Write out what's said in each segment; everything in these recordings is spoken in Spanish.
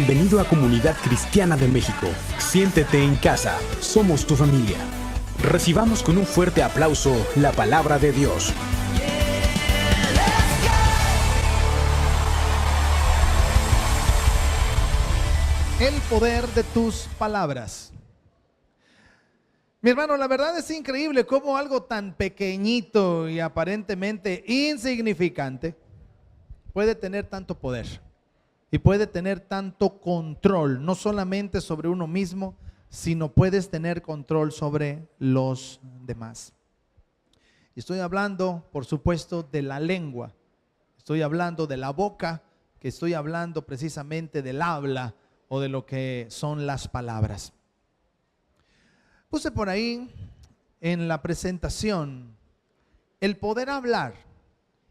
Bienvenido a Comunidad Cristiana de México. Siéntete en casa. Somos tu familia. Recibamos con un fuerte aplauso la palabra de Dios. El poder de tus palabras. Mi hermano, la verdad es increíble cómo algo tan pequeñito y aparentemente insignificante puede tener tanto poder y puede tener tanto control, no solamente sobre uno mismo, sino puedes tener control sobre los demás. Y estoy hablando, por supuesto, de la lengua, estoy hablando de la boca, que estoy hablando precisamente del habla o de lo que son las palabras. Puse por ahí en la presentación, el poder hablar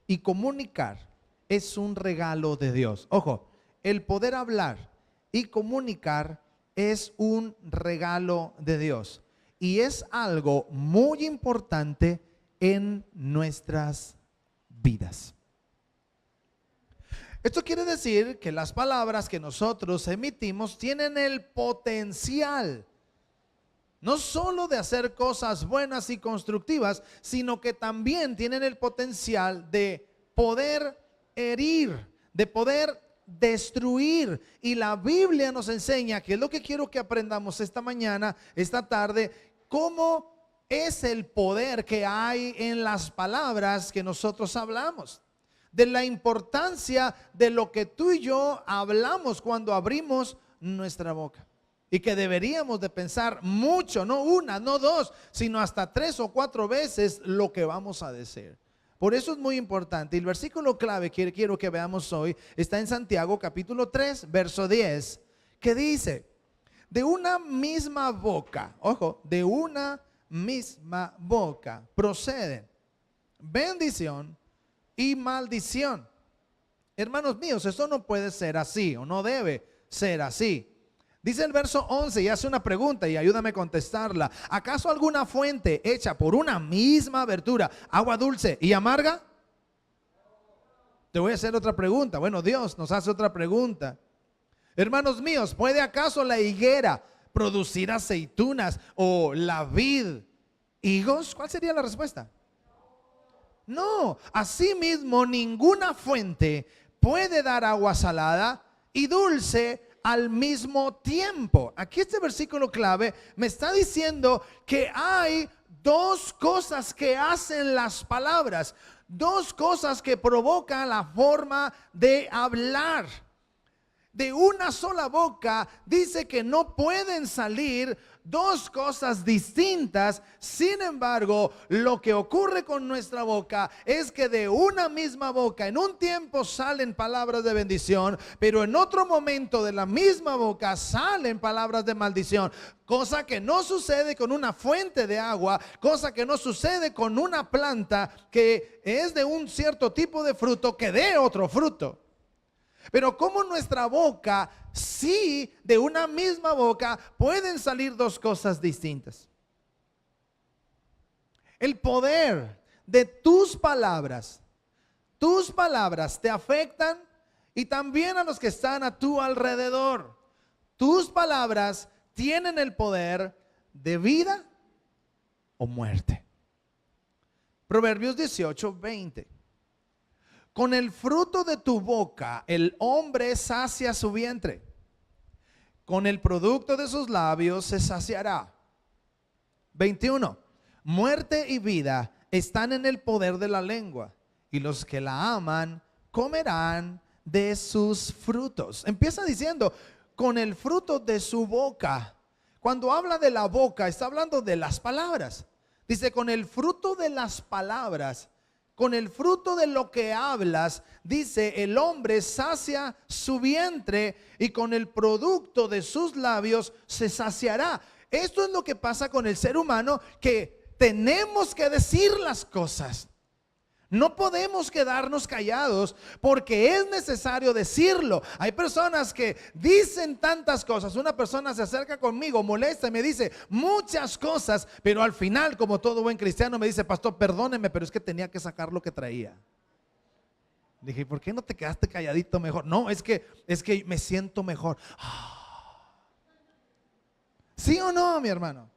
y comunicar es un regalo de Dios. Ojo, el poder hablar y comunicar es un regalo de Dios y es algo muy importante en nuestras vidas. Esto quiere decir que las palabras que nosotros emitimos tienen el potencial no solo de hacer cosas buenas y constructivas, sino que también tienen el potencial de poder herir, de poder destruir. Y la Biblia nos enseña, que es lo que quiero que aprendamos esta mañana, esta tarde, cómo es el poder que hay en las palabras que nosotros hablamos. De la importancia de lo que tú y yo hablamos cuando abrimos nuestra boca. Y que deberíamos de pensar mucho, no una, no dos, sino hasta 3 o 4 veces lo que vamos a decir. Por eso es muy importante. El versículo clave que quiero que veamos hoy está en Santiago capítulo 3, verso 10, que dice: de una misma boca, ojo, de una misma boca proceden bendición y maldición. Hermanos míos, esto no puede ser así, o no debe ser así. Dice el verso 11 y hace una pregunta y ayúdame a contestarla. ¿Acaso alguna fuente hecha por una misma abertura, agua dulce y amarga? Te voy a hacer otra pregunta. Bueno, Dios nos hace otra pregunta. Hermanos míos, ¿puede acaso la higuera producir aceitunas o la vid higos? ¿Cuál sería la respuesta? No, asimismo ninguna fuente puede dar agua salada y dulce al mismo tiempo. Aquí este versículo clave me está diciendo que hay dos cosas que hacen las palabras, dos cosas que provocan la forma de hablar. De una sola boca dice que no pueden salir dos cosas distintas. Sin embargo, lo que ocurre con nuestra boca es que de una misma boca en un tiempo salen palabras de bendición, pero en otro momento de la misma boca salen palabras de maldición. Cosa que no sucede con una fuente de agua, cosa que no sucede con una planta que es de un cierto tipo de fruto que dé otro fruto. Pero como nuestra boca, sí, de una misma boca pueden salir dos cosas distintas. El poder de tus palabras te afectan y también a los que están a tu alrededor. Tus palabras tienen el poder de vida o muerte. Proverbios 18:20. Con el fruto de tu boca el hombre sacia su vientre, con el producto de sus labios se saciará. 21. Muerte y vida están en el poder de la lengua, y los que la aman comerán de sus frutos. Empieza diciendo, con el fruto de su boca. Cuando habla de la boca, está hablando de las palabras. Dice, con el fruto de las palabras, con el fruto de lo que hablas, dice, el hombre sacia su vientre y con el producto de sus labios se saciará. Esto es lo que pasa con el ser humano, que tenemos que decir las cosas. No podemos quedarnos callados porque es necesario decirlo. Hay personas que dicen tantas cosas. Una persona se acerca conmigo, molesta y me dice muchas cosas, pero al final, como todo buen cristiano, me dice: pastor, perdóneme, pero es que tenía que sacar lo que traía. Dije, ¿por qué no te quedaste calladito mejor? No, es que me siento mejor. ¿Sí o no, mi hermano?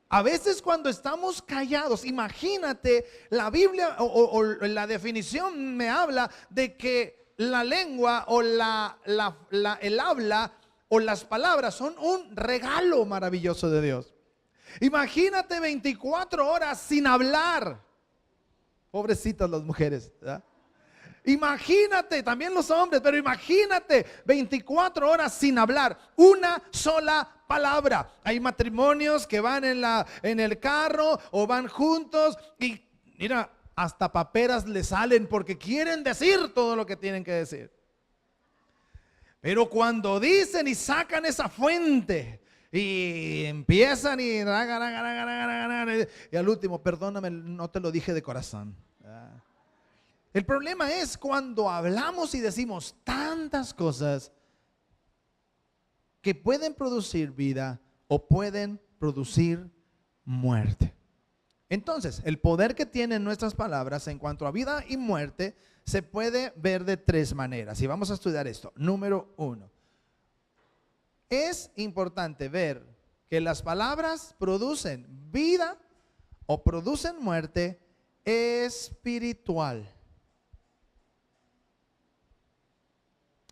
A veces cuando estamos callados, imagínate, la Biblia o la definición me habla de que la lengua o el habla o las palabras son un regalo maravilloso de Dios. Imagínate 24 horas sin hablar. Pobrecitas las mujeres, ¿verdad? Imagínate, también los hombres, pero imagínate 24 horas sin hablar una sola palabra. Hay matrimonios que van en el carro o van juntos y mira, hasta paperas le salen porque quieren decir todo lo que tienen que decir. Pero cuando dicen y sacan esa fuente y empiezan y al último, perdóname, no te lo dije de corazón. El problema es cuando hablamos y decimos tantas cosas que pueden producir vida o pueden producir muerte. Entonces, el poder que tienen nuestras palabras en cuanto a vida y muerte se puede ver de tres maneras. Y vamos a estudiar esto. Número 1. Es importante ver que las palabras producen vida o producen muerte espiritual.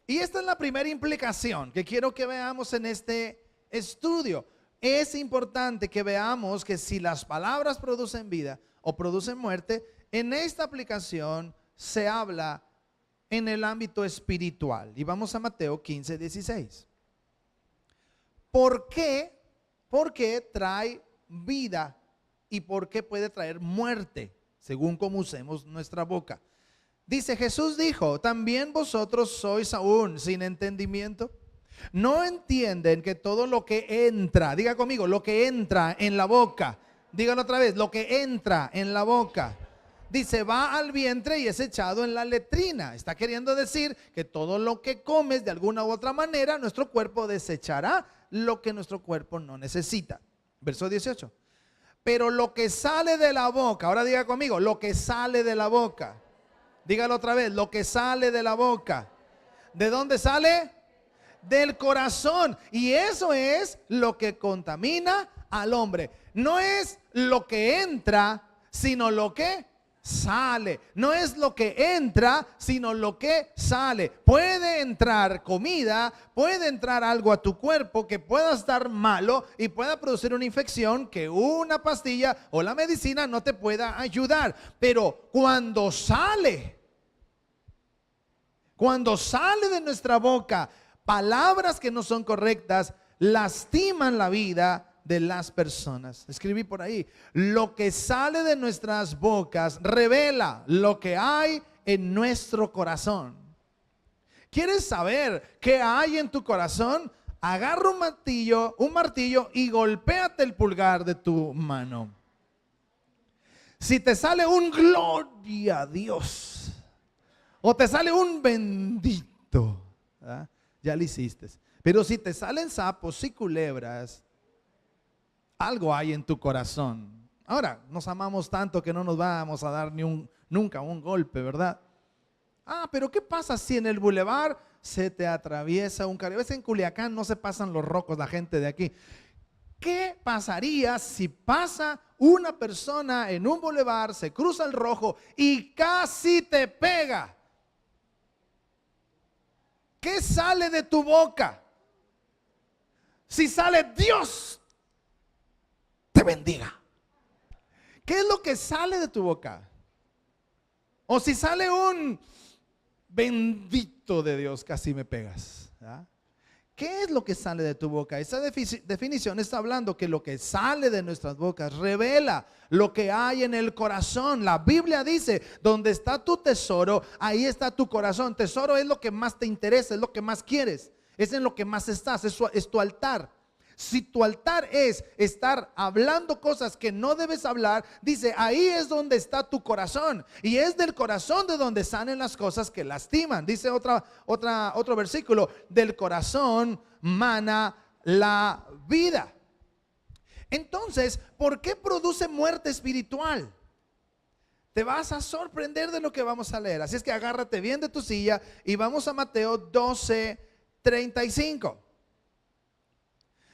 Y esta es la primera implicación que quiero que veamos en este estudio. Es importante que veamos que si las palabras producen vida o producen muerte, en esta aplicación se habla en el ámbito espiritual. Y vamos a Mateo 15:16. ¿Por qué? Porque trae vida y por qué puede traer muerte, según cómo usemos nuestra boca. Dice, Jesús dijo, ¿también vosotros sois aún sin entendimiento? ¿No entienden que todo lo que entra, diga conmigo, lo que entra en la boca, dígalo otra vez, lo que entra en la boca, dice, va al vientre y es echado en la letrina? Está queriendo decir que todo lo que comes de alguna u otra manera, nuestro cuerpo desechará lo que nuestro cuerpo no necesita. Verso 18. Pero lo que sale de la boca, ahora diga conmigo, lo que sale de la boca. Dígalo otra vez, lo que sale de la boca. ¿De dónde sale? Del corazón. Y eso es lo que contamina al hombre. No es lo que entra, sino lo que sale. No es lo que entra, sino lo que sale. Puede entrar comida, puede entrar algo a tu cuerpo que pueda estar malo y pueda producir una infección que una pastilla o la medicina no te pueda ayudar. Pero cuando sale de nuestra boca palabras que no son correctas, lastiman la vida de las personas. Escribí por ahí, lo que sale de nuestras bocas revela lo que hay en nuestro corazón. ¿Quieres saber qué hay en tu corazón? Agarra un martillo y golpéate el pulgar de tu mano. Si te sale un gloria a Dios o te sale un bendito, ¿verdad? Ya lo hiciste. Pero si te salen sapos y culebras, algo hay en tu corazón. Ahora, nos amamos tanto que no nos vamos a dar nunca un golpe, ¿verdad? Pero ¿qué pasa si en el bulevar se te atraviesa un carro? A veces en Culiacán no se pasan los rocos la gente de aquí. ¿Qué pasaría si pasa una persona en un bulevar, se cruza el rojo y casi te pega? ¿Qué sale de tu boca? Si sale Dios te bendiga. ¿Qué es lo que sale de tu boca? O si sale un bendito de Dios, casi me pegas, ¿verdad? ¿Qué es lo que sale de tu boca? Esa definición está hablando que lo que sale de nuestras bocas revela lo que hay en el corazón. La Biblia dice, donde está tu tesoro, ahí está tu corazón. Tesoro es lo que más te interesa, es lo que más quieres, es en lo que más estás, es tu altar. Si tu altar es estar hablando cosas que no debes hablar, dice, ahí es donde está tu corazón. Y es del corazón de donde salen las cosas que lastiman. Dice otro versículo, del corazón mana la vida. Entonces, ¿por qué produce muerte espiritual? Te vas a sorprender de lo que vamos a leer. Así es que agárrate bien de tu silla y vamos a Mateo 12:35.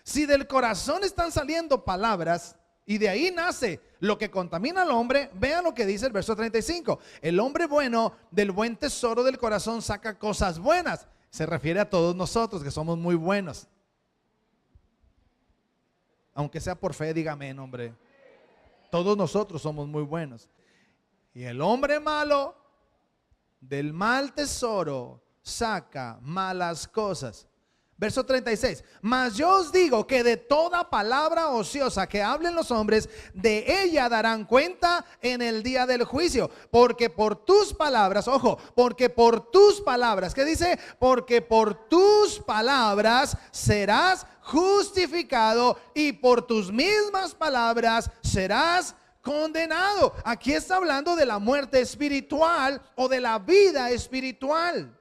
Si del corazón están saliendo palabras y de ahí nace lo que contamina al hombre, vean lo que dice el verso 35. El hombre bueno del buen tesoro del corazón saca cosas buenas. Se refiere a todos nosotros que somos muy buenos. Aunque sea por fe, dígame, hombre. Todos nosotros somos muy buenos. Y el hombre malo del mal tesoro saca malas cosas. Verso 36. Mas yo os digo que de toda palabra ociosa que hablen los hombres, de ella darán cuenta en el día del juicio. Porque por tus palabras, ojo, porque por tus palabras, ¿qué dice? Porque por tus palabras serás justificado y por tus mismas palabras serás condenado. Aquí está hablando de la muerte espiritual o de la vida espiritual.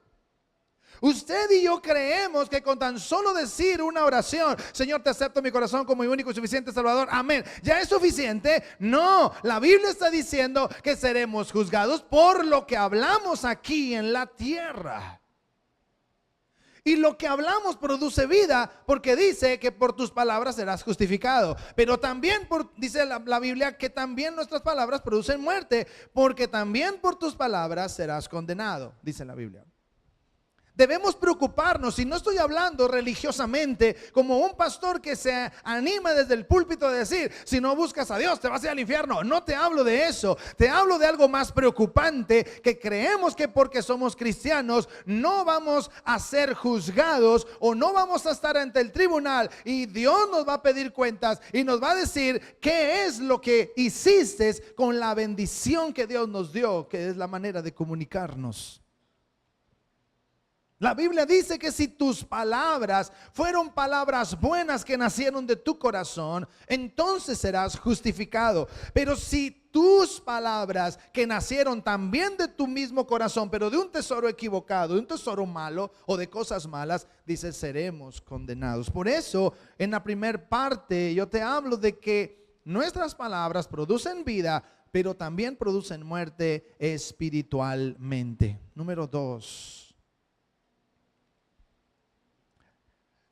Usted y yo creemos que con tan solo decir una oración, Señor, te acepto en mi corazón como mi único y suficiente Salvador, amén, ¿ya es suficiente? No, la Biblia está diciendo que seremos juzgados por lo que hablamos aquí en la tierra. Y lo que hablamos produce vida, porque dice que por tus palabras serás justificado. Pero también dice la Biblia que también nuestras palabras producen muerte, porque también por tus palabras serás condenado, dice la Biblia. Debemos preocuparnos, y no estoy hablando religiosamente como un pastor que se anima desde el púlpito a decir, si no buscas a Dios te vas a ir al infierno. No te hablo de eso, te hablo de algo más preocupante, que creemos que porque somos cristianos no vamos a ser juzgados o no vamos a estar ante el tribunal y Dios nos va a pedir cuentas y nos va a decir qué es lo que hiciste con la bendición que Dios nos dio, que es la manera de comunicarnos. La Biblia dice que si tus palabras fueron palabras buenas que nacieron de tu corazón, entonces serás justificado. Pero si tus palabras que nacieron también de tu mismo corazón, pero de un tesoro equivocado, de un tesoro malo o de cosas malas, dice, seremos condenados. Por eso, en la primer parte yo te hablo de que nuestras palabras producen vida, pero también producen muerte espiritualmente. Número 2.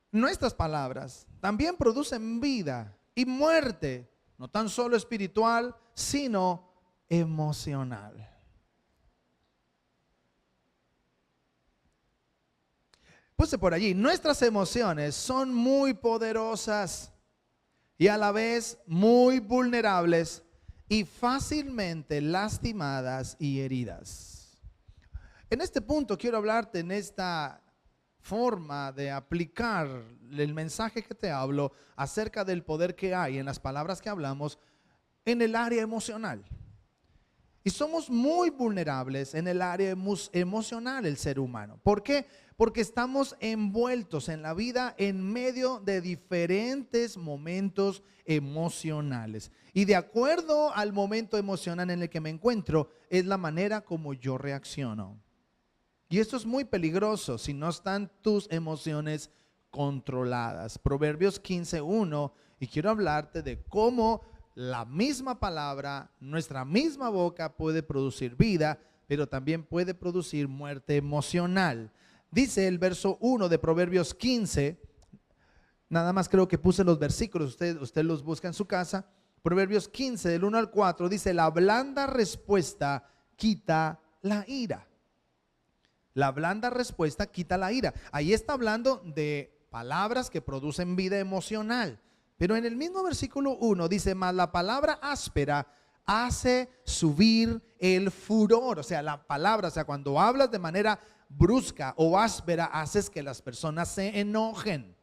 Nuestras palabras también producen vida y muerte, no tan solo espiritual, sino emocional. Puse por allí, nuestras emociones son muy poderosas y a la vez muy vulnerables y fácilmente lastimadas y heridas. En este punto quiero hablarte en esta forma de aplicar el mensaje que te hablo acerca del poder que hay en las palabras que hablamos en el área emocional. Y somos muy vulnerables en el área emocional el ser humano. ¿Por qué? Porque estamos envueltos en la vida en medio de diferentes momentos emocionales. Y de acuerdo al momento emocional en el que me encuentro, es la manera como yo reacciono. Y esto es muy peligroso si no están tus emociones controladas. Proverbios 15:1, y quiero hablarte de cómo la misma palabra, nuestra misma boca puede producir vida, pero también puede producir muerte emocional. Dice el verso 1 de Proverbios 15, nada más creo que puse los versículos, usted los busca en su casa. Proverbios 15 del 1 al 4 dice, la blanda respuesta quita la ira. La blanda respuesta quita la ira. Ahí está hablando de palabras que producen vida emocional. Pero en el mismo versículo 1 dice, mas la palabra áspera hace subir el furor. O sea, la palabra, o sea, cuando hablas de manera brusca o áspera, haces que las personas se enojen.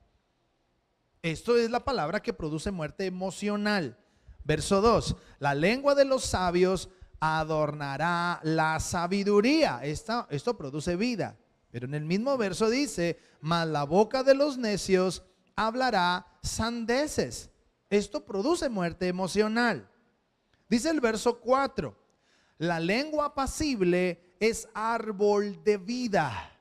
Esto es la palabra que produce muerte emocional. Verso 2, la lengua de los sabios adornará la sabiduría. Esto produce vida. Pero en el mismo verso dice, mas la boca de los necios hablará sandeces. Esto produce muerte emocional. Dice el verso 4, la lengua apacible es árbol de vida.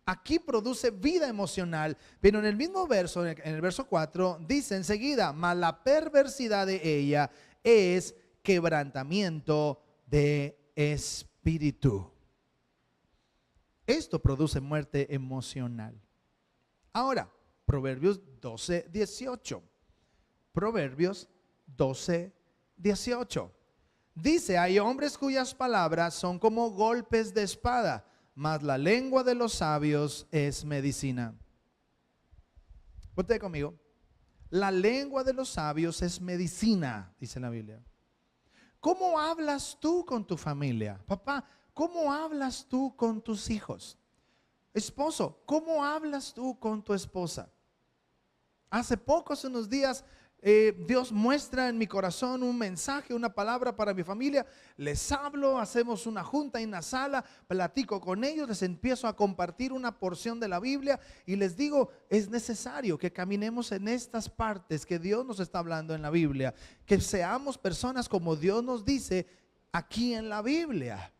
Aquí produce vida emocional, pero en el mismo verso, en el verso 4, dice enseguida, mas la perversidad de ella es quebrantamiento de espíritu. Esto produce muerte emocional. Ahora, Proverbios 12:18. Proverbios 12:18. Dice, hay hombres cuyas palabras son como golpes de espada, mas la lengua de los sabios es medicina. Voltea conmigo. La lengua de los sabios es medicina, dice la Biblia. ¿Cómo hablas tú con tu familia? Papá, ¿cómo hablas tú con tus hijos? Esposo, ¿cómo hablas tú con tu esposa? Hace unos días, Dios muestra en mi corazón un mensaje, una palabra para mi familia. Les hablo, hacemos una junta en la sala, platico con ellos, les empiezo a compartir una porción de la Biblia y les digo, es necesario que caminemos en estas partes que Dios nos está hablando en la Biblia, que seamos personas como Dios nos dice aquí en la Biblia.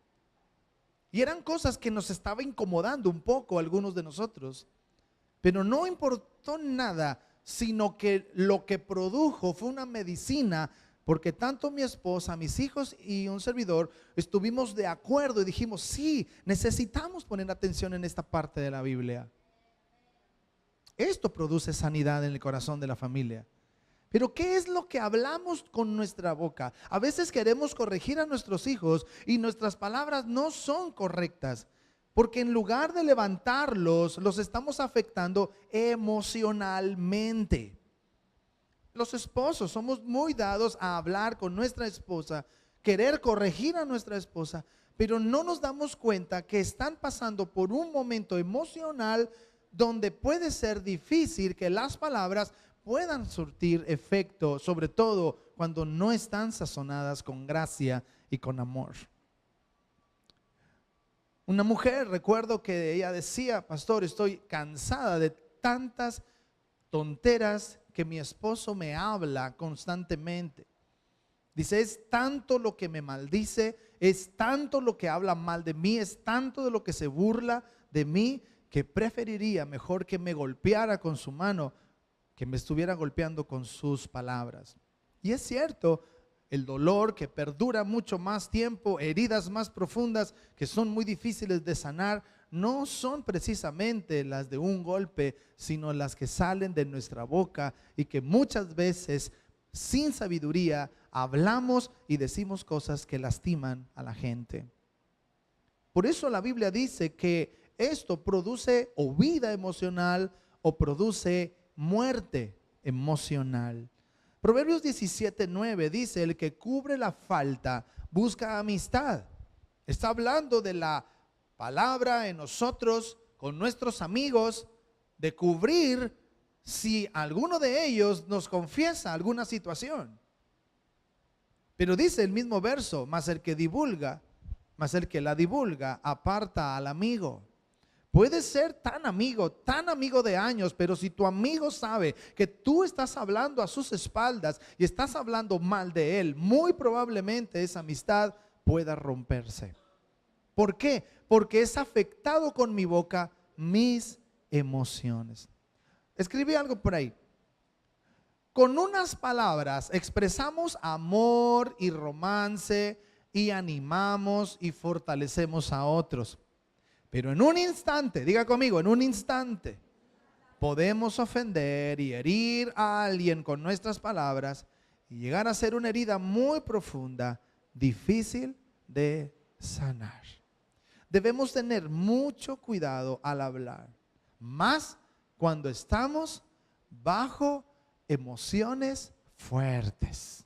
Y eran cosas que nos estaba incomodando un poco a algunos de nosotros, pero no importó nada, sino que lo que produjo fue una medicina, porque tanto mi esposa, mis hijos y un servidor estuvimos de acuerdo y dijimos, sí, necesitamos poner atención en esta parte de la Biblia. Esto produce sanidad en el corazón de la familia. Pero ¿qué es lo que hablamos con nuestra boca? A veces queremos corregir a nuestros hijos y nuestras palabras no son correctas, porque en lugar de levantarlos, los estamos afectando emocionalmente. Los esposos somos muy dados a hablar con nuestra esposa, querer corregir a nuestra esposa, pero no nos damos cuenta que están pasando por un momento emocional donde puede ser difícil que las palabras puedan surtir efecto, sobre todo cuando no están sazonadas con gracia y con amor. Una mujer, recuerdo que ella decía, pastor, estoy cansada de tantas tonteras que mi esposo me habla constantemente. Dice, es tanto lo que me maldice, es tanto lo que habla mal de mí, es tanto de lo que se burla de mí, que preferiría mejor que me golpeara con su mano, que me estuviera golpeando con sus palabras. Y es cierto, el dolor que perdura mucho más tiempo, heridas más profundas que son muy difíciles de sanar, no son precisamente las de un golpe, sino las que salen de nuestra boca y que muchas veces sin sabiduría hablamos y decimos cosas que lastiman a la gente. Por eso la Biblia dice que esto produce o vida emocional o produce muerte emocional. Proverbios 17:9 dice, el que cubre la falta busca amistad. Está hablando de la palabra en nosotros, con nuestros amigos, de cubrir si alguno de ellos nos confiesa alguna situación. Pero dice el mismo verso, mas el que la divulga, aparta al amigo. Puedes ser tan amigo de años, pero si tu amigo sabe que tú estás hablando a sus espaldas y estás hablando mal de él, muy probablemente esa amistad pueda romperse. ¿Por qué? Porque es afectado con mi boca mis emociones. Escribí algo por ahí. Con unas palabras expresamos amor y romance y animamos y fortalecemos a otros. Pero en un instante, diga conmigo, en un instante, podemos ofender y herir a alguien con nuestras palabras y llegar a ser una herida muy profunda, difícil de sanar. Debemos tener mucho cuidado al hablar, más cuando estamos bajo emociones fuertes.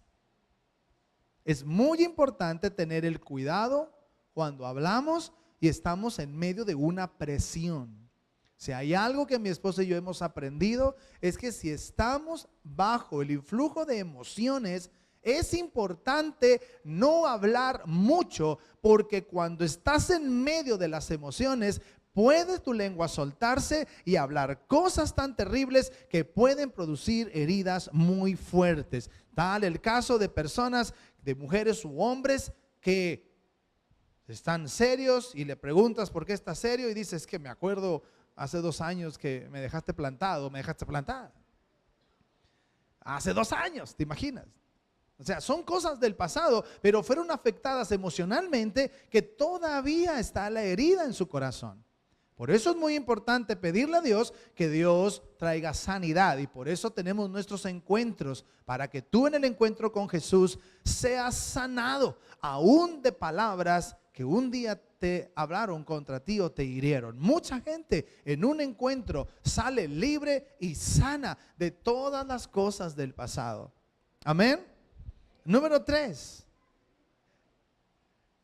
Es muy importante tener el cuidado cuando hablamos y estamos en medio de una presión. Si hay algo que mi esposa y yo hemos aprendido, es que si estamos bajo el influjo de emociones, es importante no hablar mucho, porque cuando estás en medio de las emociones, puede tu lengua soltarse y hablar cosas tan terribles que pueden producir heridas muy fuertes. Tal el caso de personas, de mujeres u hombres que están serios y le preguntas por qué estás serio y dices, que me acuerdo hace 2 años que me dejaste plantado, me dejaste plantada. Hace 2 años, ¿te imaginas? O sea, son cosas del pasado, pero fueron afectadas emocionalmente, que todavía está la herida en su corazón. Por eso es muy importante pedirle a Dios que Dios traiga sanidad, y por eso tenemos nuestros encuentros, para que tú en el encuentro con Jesús seas sanado, aún de palabras que un día te hablaron contra ti o te hirieron. Mucha gente en un encuentro sale libre y sana de todas las cosas del pasado. Amén. Número 3.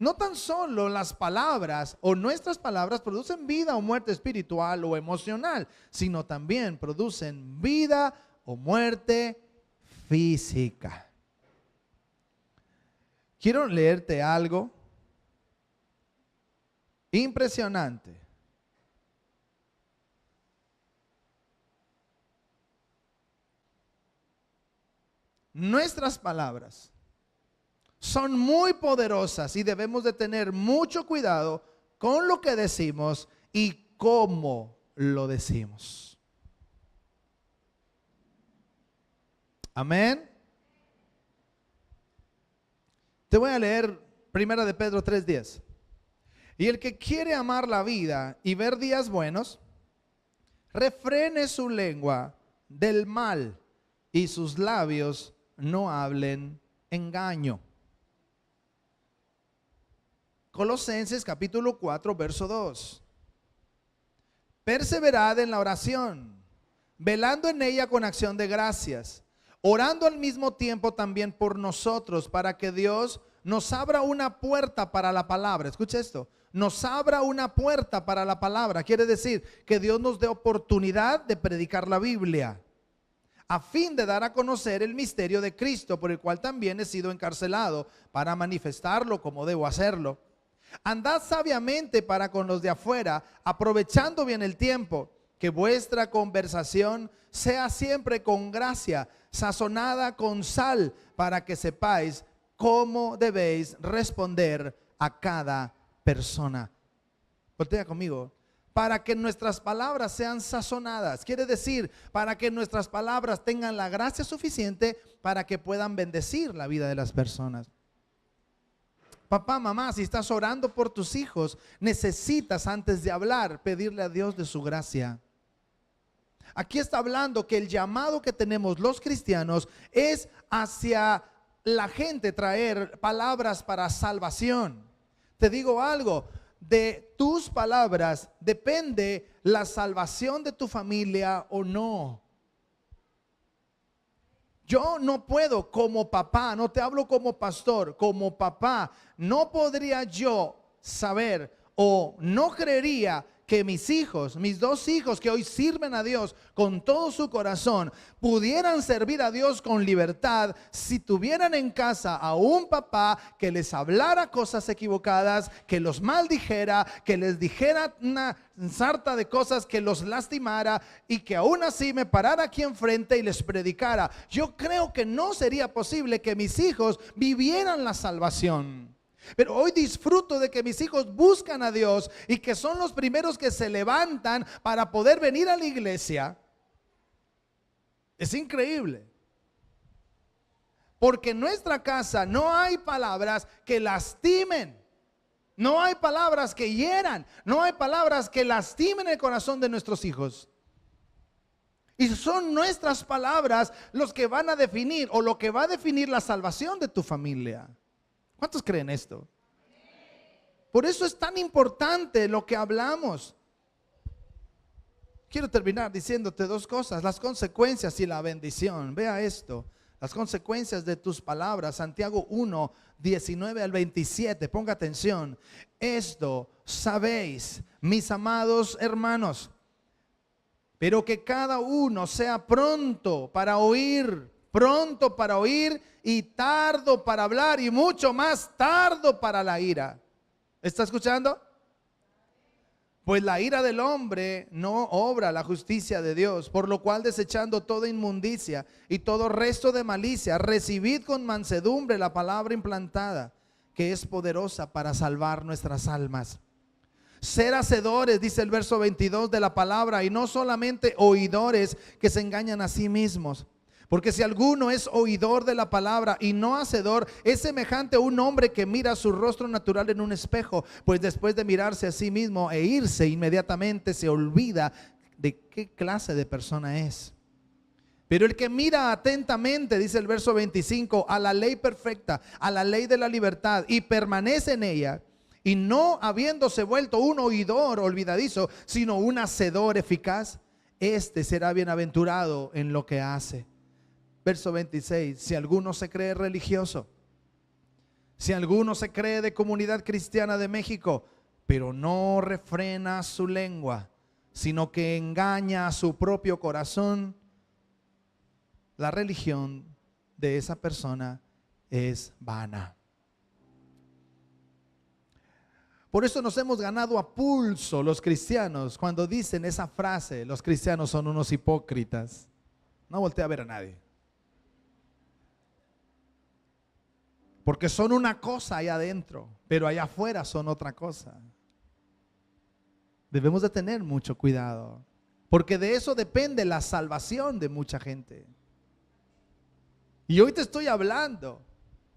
No tan solo las palabras o nuestras palabras producen vida o muerte espiritual o emocional, sino también producen vida o muerte física. Quiero leerte algo impresionante. Nuestras palabras son muy poderosas y debemos de tener mucho cuidado con lo que decimos y cómo lo decimos. Amén. Te voy a leer 1 de Pedro 3:10. Y el que quiere amar la vida y ver días buenos, refrene su lengua del mal y sus labios no hablen engaño. Colosenses capítulo 4, verso 2. Perseverad en la oración, velando en ella con acción de gracias, orando al mismo tiempo también por nosotros, para que Dios nos abra una puerta para la palabra. Escucha esto, nos abra una puerta para la palabra. Quiere decir que Dios nos dé oportunidad de predicar la Biblia, a fin de dar a conocer el misterio de Cristo, por el cual también he sido encarcelado, para manifestarlo como debo hacerlo. Andad sabiamente para con los de afuera, aprovechando bien el tiempo, que vuestra conversación sea siempre con gracia, sazonada con sal, para que sepáis cómo debéis responder a cada persona. Voltea conmigo. Para que nuestras palabras sean sazonadas, quiere decir, para que nuestras palabras tengan la gracia suficiente para que puedan bendecir la vida de las personas. Papá, mamá, si estás orando por tus hijos, necesitas antes de hablar pedirle a Dios de su gracia. Aquí está hablando que el llamado que tenemos los cristianos es hacia la gente traer palabras para salvación. Te digo algo, de tus palabras depende la salvación de tu familia o no. Yo no puedo como papá, no te hablo como pastor, como papá, no podría yo saber o no creería que mis hijos, mis 2 hijos que hoy sirven a Dios con todo su corazón, pudieran servir a Dios con libertad si tuvieran en casa a un papá que les hablara cosas equivocadas, que los maldijera, que les dijera una sarta de cosas que los lastimara y que aún así me parara aquí enfrente y les predicara. Yo creo que no sería posible que mis hijos vivieran la salvación. Pero hoy disfruto de que mis hijos buscan a Dios y que son los primeros que se levantan para poder venir a la iglesia. Es increíble. Porque en nuestra casa no hay palabras que lastimen. No hay palabras que hieran. No hay palabras que lastimen el corazón de nuestros hijos. Y son nuestras palabras los que van a definir o lo que va a definir la salvación de tu familia. ¿Cuántos creen esto? Por eso es tan importante lo que hablamos. Quiero terminar diciéndote 2 cosas, las consecuencias y la bendición. Vea esto, las consecuencias de tus palabras. Santiago 1, 19 al 27, ponga atención. Esto sabéis, mis amados hermanos, pero que cada uno sea pronto para oír y tardo para hablar, y mucho más tardo para la ira. ¿Está escuchando? Pues la ira del hombre no obra la justicia de Dios, por lo cual desechando toda inmundicia y todo resto de malicia, recibid con mansedumbre la palabra implantada, que es poderosa para salvar nuestras almas. Ser hacedores, dice el verso 22 de la palabra, y no solamente oidores que se engañan a sí mismos. Porque si alguno es oidor de la palabra y no hacedor, es semejante a un hombre que mira su rostro natural en un espejo, pues después de mirarse a sí mismo e irse, inmediatamente se olvida de qué clase de persona es. Pero el que mira atentamente, dice el verso 25, a la ley perfecta, a la ley de la libertad, y permanece en ella, y no habiéndose vuelto un oidor olvidadizo, sino un hacedor eficaz, este será bienaventurado en lo que hace. Verso 26, si alguno se cree religioso, si alguno se cree de Comunidad Cristiana de México, pero no refrena su lengua, sino que engaña a su propio corazón, la religión de esa persona es vana. Por eso nos hemos ganado a pulso los cristianos cuando dicen esa frase: los cristianos son unos hipócritas. No voltea a ver a nadie, porque son una cosa allá adentro, pero allá afuera son otra cosa. Debemos de tener mucho cuidado, porque de eso depende la salvación de mucha gente. Y hoy te estoy hablando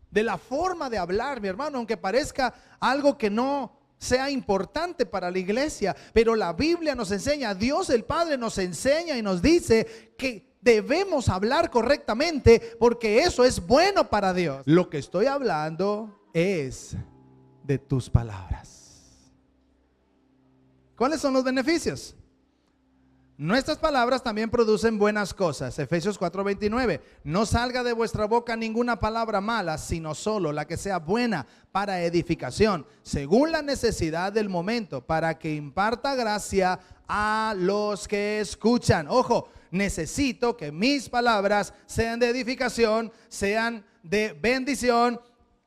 de la forma de hablar, mi hermano, aunque parezca algo que no sea importante para la iglesia, pero la Biblia nos enseña, Dios el Padre nos enseña y nos dice que debemos hablar correctamente, porque eso es bueno para Dios. Lo que estoy hablando es de tus palabras. ¿Cuáles son los beneficios? Nuestras palabras también producen buenas cosas. Efesios 4:29. No salga de vuestra boca ninguna palabra mala, sino solo la que sea buena para edificación, según la necesidad del momento, para que imparta gracia a los que escuchan. Ojo, necesito que mis palabras sean de edificación, sean de bendición,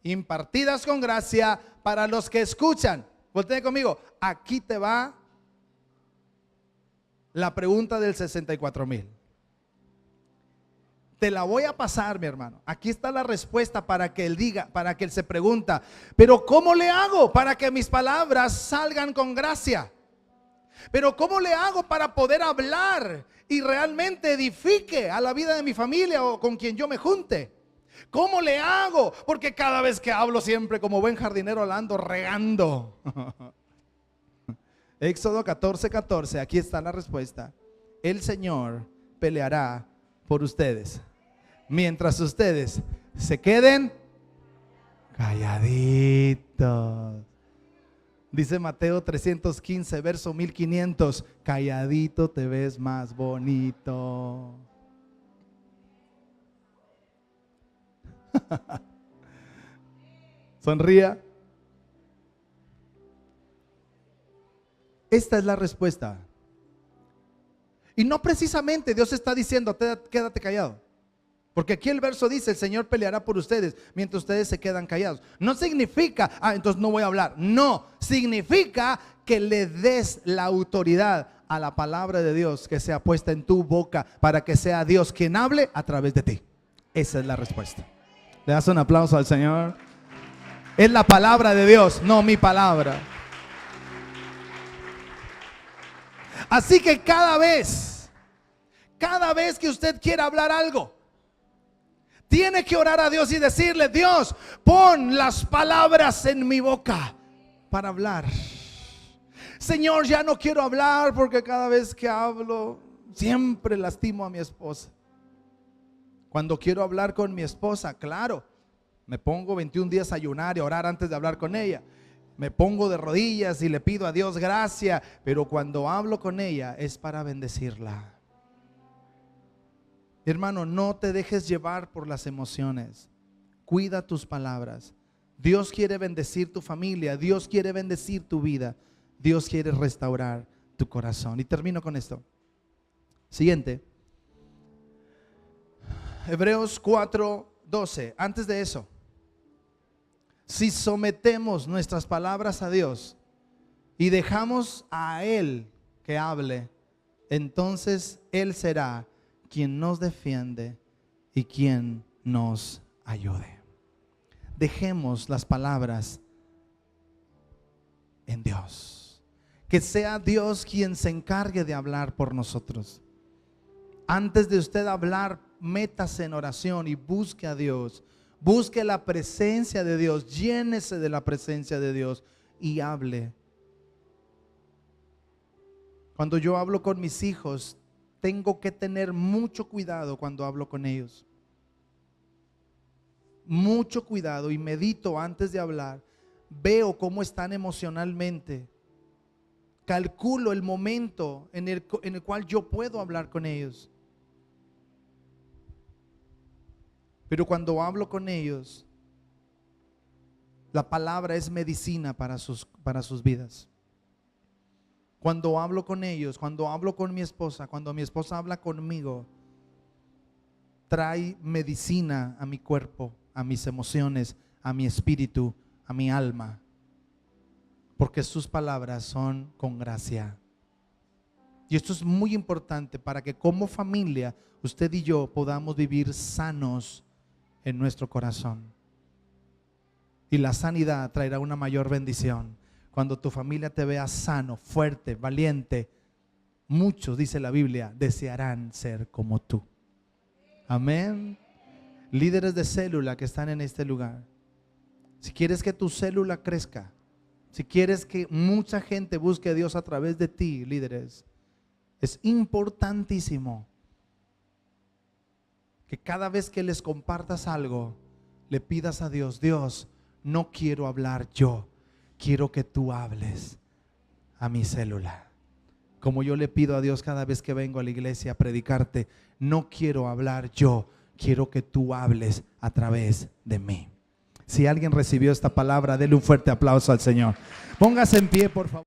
impartidas con gracia para los que escuchan. Voltea conmigo. Aquí te va la pregunta del 64,000. Te la voy a pasar, mi hermano. Aquí está la respuesta para que él diga, para que él se pregunta, pero ¿cómo le hago para que mis palabras salgan con gracia? Pero ¿cómo le hago para poder hablar y realmente edifique a la vida de mi familia o con quien yo me junte? ¿Cómo le hago? Porque cada vez que hablo siempre como buen jardinero la ando regando. Éxodo 14:14, aquí está la respuesta. El Señor peleará por ustedes, mientras ustedes se queden calladitos. Dice Mateo 315, verso 1500, calladito te ves más bonito. Sonría. Esta es la respuesta. Y no precisamente Dios está diciendo quédate callado, porque aquí el verso dice: el Señor peleará por ustedes mientras ustedes se quedan callados. No significa, entonces no voy a hablar. No, significa que le des la autoridad a la palabra de Dios que sea puesta en tu boca, para que sea Dios quien hable a través de ti. Esa es la respuesta. Le das un aplauso al Señor. Es la palabra de Dios, no mi palabra. Así que cada vez que usted quiera hablar algo, tiene que orar a Dios y decirle: Dios, pon las palabras en mi boca para hablar. Señor, ya no quiero hablar porque cada vez que hablo siempre lastimo a mi esposa. Cuando quiero hablar con mi esposa, claro, me pongo 21 días a ayunar y a orar antes de hablar con ella. Me pongo de rodillas y le pido a Dios gracia, pero cuando hablo con ella es para bendecirla. Hermano, no te dejes llevar por las emociones. Cuida tus palabras. Dios quiere bendecir tu familia, Dios quiere bendecir tu vida, Dios quiere restaurar tu corazón. Y termino con esto. Siguiente. Hebreos 4:12. Antes de eso, si sometemos nuestras palabras a Dios y dejamos a Él que hable, entonces Él será quien nos defiende y quien nos ayude. Dejemos las palabras en Dios. Que sea Dios quien se encargue de hablar por nosotros. Antes de usted hablar métase en oración y busque a Dios. Busque la presencia de Dios, llénese de la presencia de Dios y hable. Cuando yo hablo con mis hijos, tengo que tener mucho cuidado cuando hablo con ellos. Mucho cuidado, y medito antes de hablar. Veo cómo están emocionalmente. Calculo el momento en el cual yo puedo hablar con ellos. Pero cuando hablo con ellos, la palabra es medicina para sus vidas. Cuando hablo con ellos, cuando hablo con mi esposa, cuando mi esposa habla conmigo, trae medicina a mi cuerpo, a mis emociones, a mi espíritu, a mi alma. Porque sus palabras son con gracia. Y esto es muy importante para que como familia usted y yo podamos vivir sanos en nuestro corazón. Y la sanidad traerá una mayor bendición. Cuando tu familia te vea sano, fuerte, valiente, muchos, dice la Biblia, desearán ser como tú. Amén. Líderes de célula que están en este lugar, si quieres que tu célula crezca, si quieres que mucha gente busque a Dios a través de ti, líderes, es importantísimo que cada vez que les compartas algo, le pidas a Dios: Dios, no quiero hablar yo, quiero que tú hables a mi célula. Como yo le pido a Dios cada vez que vengo a la iglesia a predicarte, no quiero hablar yo, quiero que tú hables a través de mí. Si alguien recibió esta palabra, dele un fuerte aplauso al Señor. Póngase en pie, por favor.